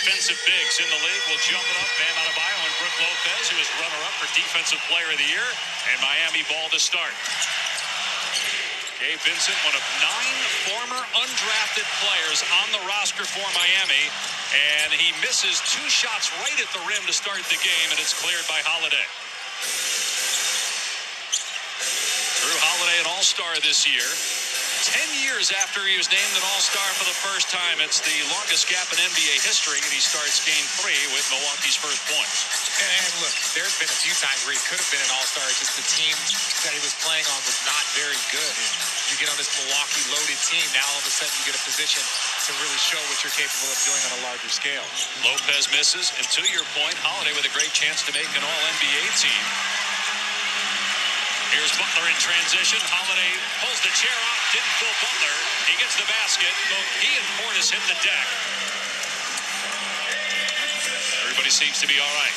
defensive bigs in the league will jump it up. Bam Adebayo and Brook Lopez, who is runner-up for Defensive Player of the Year. And Miami ball to start. Gabe Vincent, one of 9 former undrafted players on the roster for Miami. And he misses 2 shots right at the rim to start the game, and it's cleared by Holiday. Drew Holiday, an all-star this year. 10 years after he was named an all-star for the first time. It's the longest gap in NBA history, and he starts game 3 with Milwaukee's first points. And look, there's been a few times where he could have been an all-star. Just the team that he was playing on was not very good. And you get on this Milwaukee loaded team, now all of a sudden you get a position to really show what you're capable of doing on a larger scale. Lopez misses, and to your point, Holiday with a great chance to make an all-NBA team. Here's Butler in transition. Holiday pulls the chair off, didn't fool Butler. He gets the basket. Both he and Portis hit the deck. Everybody seems to be all right.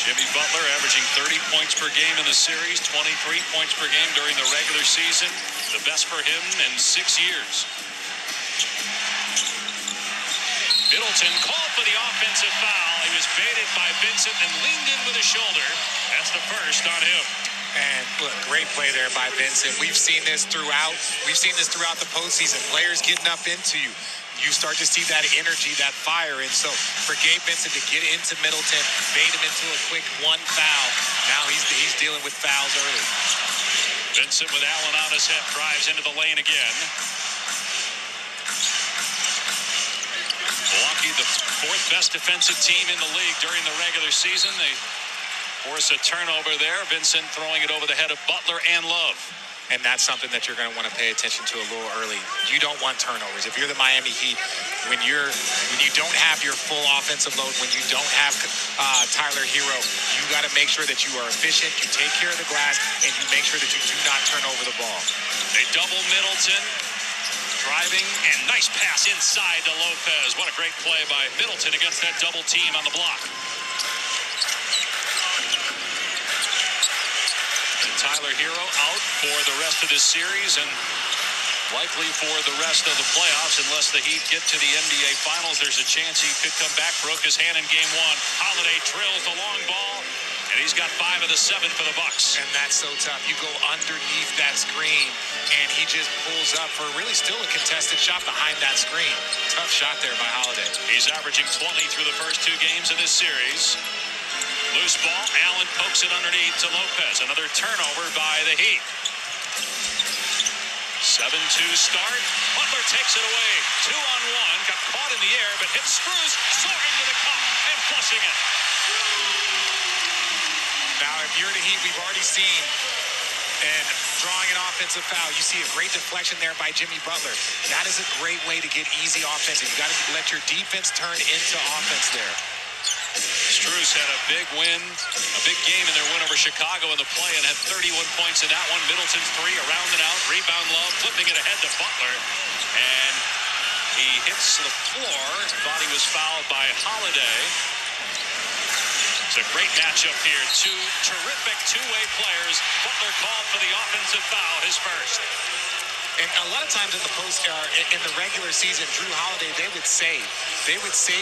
Jimmy Butler averaging 30 points per game in the series, 23 points per game during the regular season. The best for him in 6 years. Middleton called for the offensive foul. He was baited by Vincent and leaned in with his shoulder. That's the first on him. And look, great play there by Vincent. We've seen this throughout the postseason. Players getting up into you. You start to see that energy, that fire. And so for Gabe Vincent to get into Middleton, bait him into a quick 1 foul. Now he's dealing with fouls early. Vincent with Allen on his hip drives into the lane again. Milwaukee, the 4th best defensive team in the league during the regular season. They force a turnover there. Vincent throwing it over the head of Butler and Love. And that's something that you're going to want to pay attention to a little early. You don't want turnovers. If you're the Miami Heat, when you don't have your full offensive load, when you don't have Tyler Hero, you got to make sure that you are efficient, you take care of the glass, and you make sure that you do not turn over the ball. They double Middleton. Driving, and nice pass inside to Lopez. What a great play by Middleton against that double team on the block. And Tyler Hero out for the rest of this series and likely for the rest of the playoffs unless the Heat get to the NBA Finals. There's a chance he could come back. Broke his hand in game 1. Holiday drills the long ball. And he's got 5 of the 7 for the Bucks. And that's so tough. You go underneath that screen, and he just pulls up for really still a contested shot behind that screen. Tough shot there by Holiday. He's averaging 20 through the first 2 games of this series. Loose ball. Allen pokes it underneath to Lopez. Another turnover by the Heat. 7-2 start. Butler takes it away. 2-on-1. Got caught in the air, but hits screws. Soaring to the cup and flushing it. Now, if you're the Heat, we've already seen, and drawing an offensive foul, you see a great deflection there by Jimmy Butler. That is a great way to get easy offense. You got to let your defense turn into offense there. Strus had a big win, a big game in their win over Chicago in the play and had 31 points in that one. Middleton's 3 around and out. Rebound Love, flipping it ahead to Butler. And he hits the floor. Thought he was fouled by Holiday. It's a great matchup here. 2 terrific two-way players. Butler called for the offensive foul, his first. And a lot of times in the regular season, Drew Holiday, they would save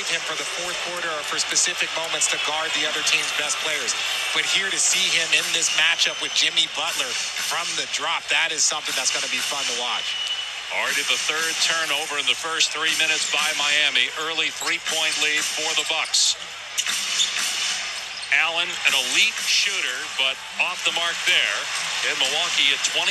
him for the 4th quarter or for specific moments to guard the other team's best players. But here to see him in this matchup with Jimmy Butler from the drop, that is something that's going to be fun to watch. Already the 3rd turnover in the first 3 minutes by Miami. Early 3-point lead for the Bucks. Allen, an elite shooter, but off the mark there. In Milwaukee at 25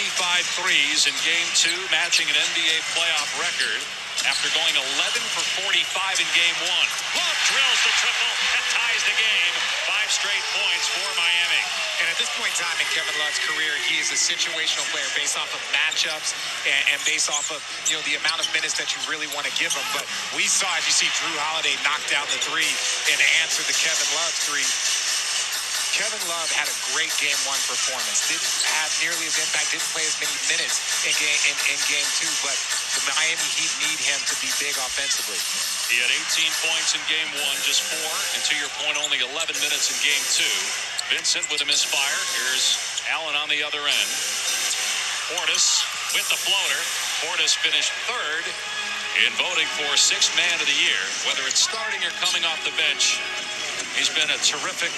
threes in game 2, matching an NBA playoff record after going 11 for 45 in game 1. Love drills the triple and ties the game. 5 straight points for Miami. And at this point in time in Kevin Love's career, he is a situational player based off of matchups and based off of, the amount of minutes that you really want to give him. But we saw, as you see, Drew Holiday knock down the 3 and answer the Kevin Love 3. Kevin Love had a great game 1 performance. Didn't have nearly as impact, didn't play as many minutes in game 2, but the Miami Heat need him to be big offensively. He had 18 points in game 1, just 4, and to your point, only 11 minutes in game 2. Vincent with a misfire. Here's Allen on the other end. Portis with the floater. Portis finished 3rd in voting for Sixth Man of the Year, whether it's starting or coming off the bench. He's been a terrific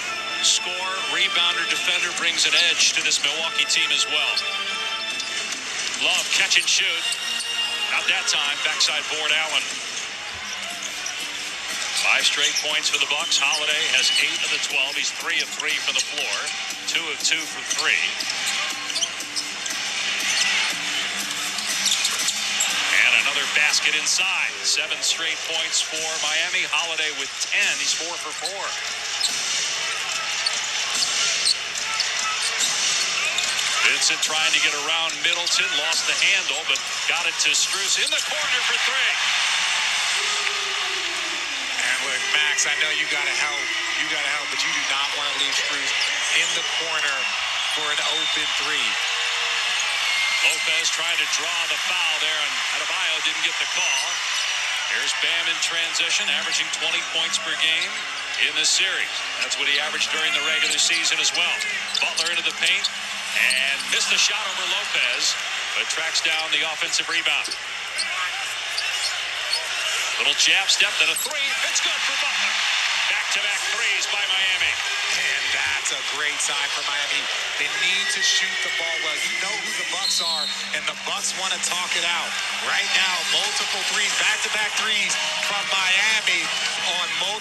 scorer, rebounder, defender, brings an edge to this Milwaukee team as well. Love, catch and shoot. Not that time. Backside board, Allen. 5 straight points for the Bucks. Holiday has 8 of the 12. He's 3 of 3 from the floor. 2 of 2 from 3. And another basket inside. 7 straight points for Miami. Holiday with 10. He's 4 for 4. Vincent trying to get around Middleton. Lost the handle, but got it to Strus in the corner for 3. Look, Max, I know you got to help. But you do not want to leave Strus in the corner for an open 3. Lopez trying to draw the foul there, and Adebayo didn't get the call. Here's Bam in transition, averaging 20 points per game in this series. That's what he averaged during the regular season as well. Butler into the paint and missed the shot over Lopez, but tracks down the offensive rebound. Little jab step, then a 3. It's good for Butler. Back-to-back threes by Miami. And that's a great sign for Miami. They need to shoot the ball well. You know who the Bucks are, and the Bucks want to talk it out. Right now, multiple threes, back-to-back threes from Miami on multiple.